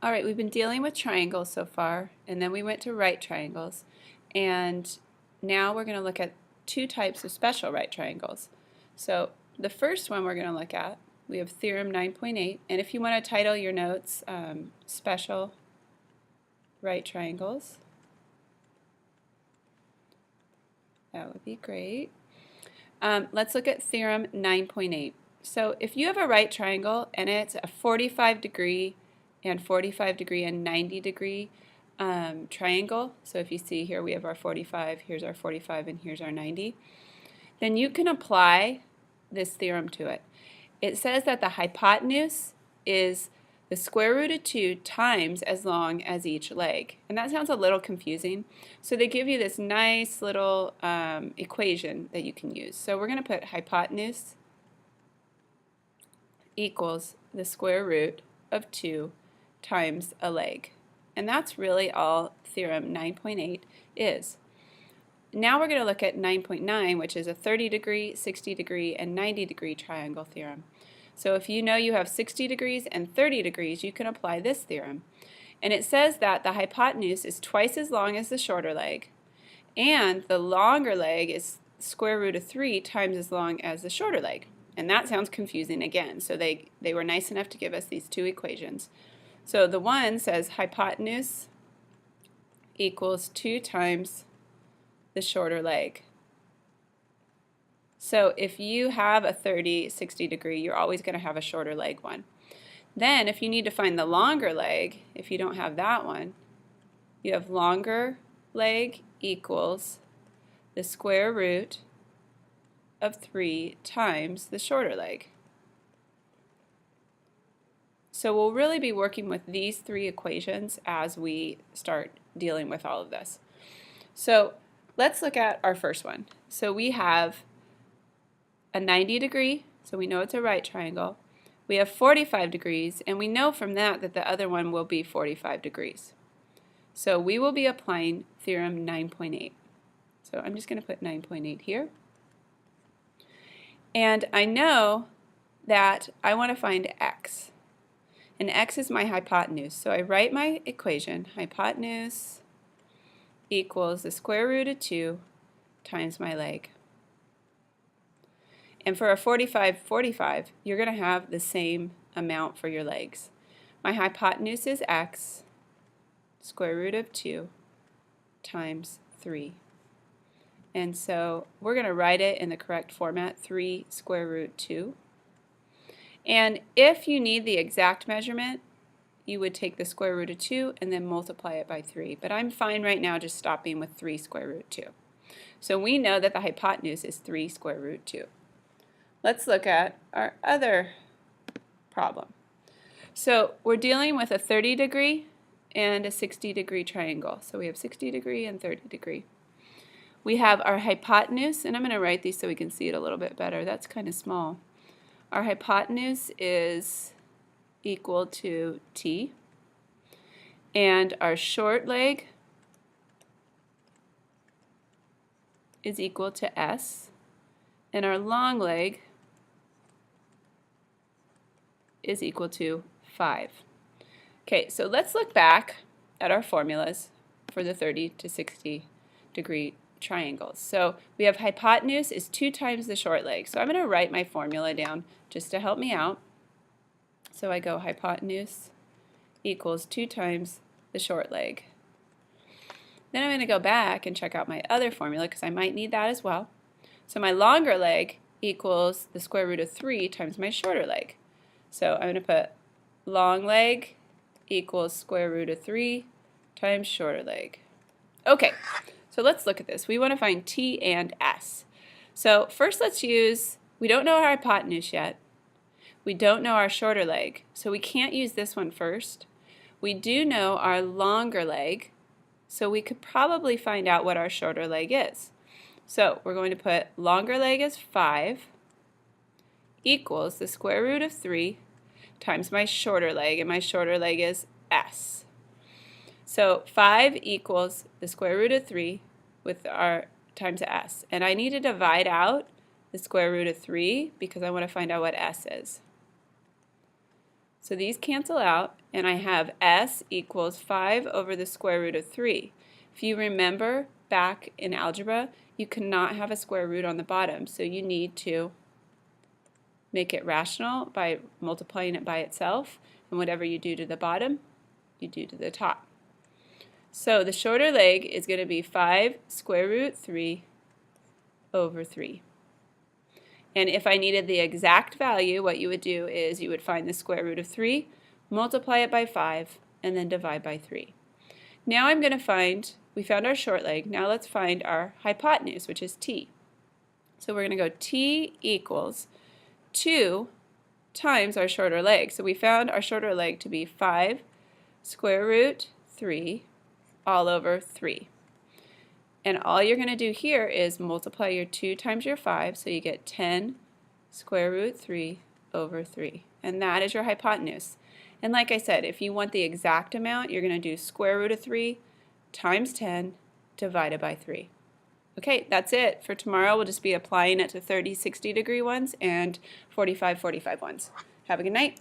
All right, we've been dealing with triangles so far, and then we went to right triangles, and now we're going to look at two types of special right triangles. So the first one we're going to look at, we have Theorem 9.8, and if you want to title your notes Special Right Triangles, that would be great. Let's look at Theorem 9.8. So if you have a right triangle and it's a 45 degree and 45 degree and 90 degree triangle, so if you see here we have our 45, here's our 45, and here's our 90, then you can apply this theorem to it. It says that the hypotenuse is the square root of 2 times as long as each leg. And that sounds a little confusing. So they give you this nice little equation that you can use. So we're going to put hypotenuse equals the square root of 2 times a leg. And that's really all Theorem 9.8 is. Now we're going to look at 9.9, which is a 30 degree, 60 degree, and 90 degree triangle theorem. So if you know you have 60 degrees and 30 degrees, you can apply this theorem. And it says that the hypotenuse is twice as long as the shorter leg, and the longer leg is square root of 3 times as long as the shorter leg. And that sounds confusing again, so they were nice enough to give us these two equations. So the one says hypotenuse equals 2 times the shorter leg. So if you have a 30, 60 degree, you're always going to have a shorter leg one. Then if you need to find the longer leg, if you don't have that one, you have longer leg equals the square root of 3 times the shorter leg. So we'll really be working with these three equations as we start dealing with all of this. So let's look at our first one. So we have a 90 degree, so we know it's a right triangle. We have 45 degrees, and we know from that that the other one will be 45 degrees. So we will be applying Theorem 9.8. So I'm just going to put 9.8 here. And I know that I want to find x. And x is my hypotenuse. So I write my equation, hypotenuse equals the square root of 2 times my leg. And for a 45, 45, you're going to have the same amount for your legs. My hypotenuse is x, square root of 2 times 3. And so we're going to write it in the correct format, 3 square root 2. And if you need the exact measurement, you would take the square root of 2 and then multiply it by 3. But I'm fine right now just stopping with 3 square root 2. So we know that the hypotenuse is 3 square root 2. Let's look at our other problem. So we're dealing with a 30 degree and a 60 degree triangle. So we have 60 degree and 30 degree. We have our hypotenuse, and I'm going to write these so we can see it a little bit better. That's kind of small. Our hypotenuse is equal to t, and our short leg is equal to s, and our long leg is equal to 5. Okay, so let's look back at our formulas for the 30 to 60 degree triangles. So we have hypotenuse is 2 times the short leg. So I'm going to write my formula down just to help me out. So I go hypotenuse equals 2 times the short leg. Then I'm going to go back and check out my other formula because I might need that as well. So my longer leg equals the square root of 3 times my shorter leg. So I'm going to put long leg equals square root of 3 times shorter leg. Okay, so let's look at this. We want to find t and s. So first let's use, we don't know our hypotenuse yet. We don't know our shorter leg, so we can't use this one first. We do know our longer leg, so we could probably find out what our shorter leg is. So we're going to put longer leg is 5 equals the square root of 3 times my shorter leg, and my shorter leg is s. So 5 equals the square root of 3 with our times s. And I need to divide out the square root of 3 because I want to find out what s is. So these cancel out, and I have s equals 5 over the square root of 3. If you remember back in algebra, you cannot have a square root on the bottom, so you need to make it rational by multiplying it by itself, and whatever you do to the bottom, you do to the top. So the shorter leg is going to be 5 square root 3 over 3. And if I needed the exact value, what you would do is you would find the square root of 3, multiply it by 5, and then divide by 3. Now I'm going to find, we found our short leg, now let's find our hypotenuse, which is t. So we're going to go t equals 2 times our shorter leg. So we found our shorter leg to be 5 square root 3 all over 3. And all you're going to do here is multiply your 2 times your 5, so you get 10 square root 3 over 3. And that is your hypotenuse. And like I said, if you want the exact amount, you're going to do square root of 3 times 10 divided by 3. Okay, that's it. For tomorrow, we'll just be applying it to 30, 60 degree ones and 45, 45 ones. Have a good night.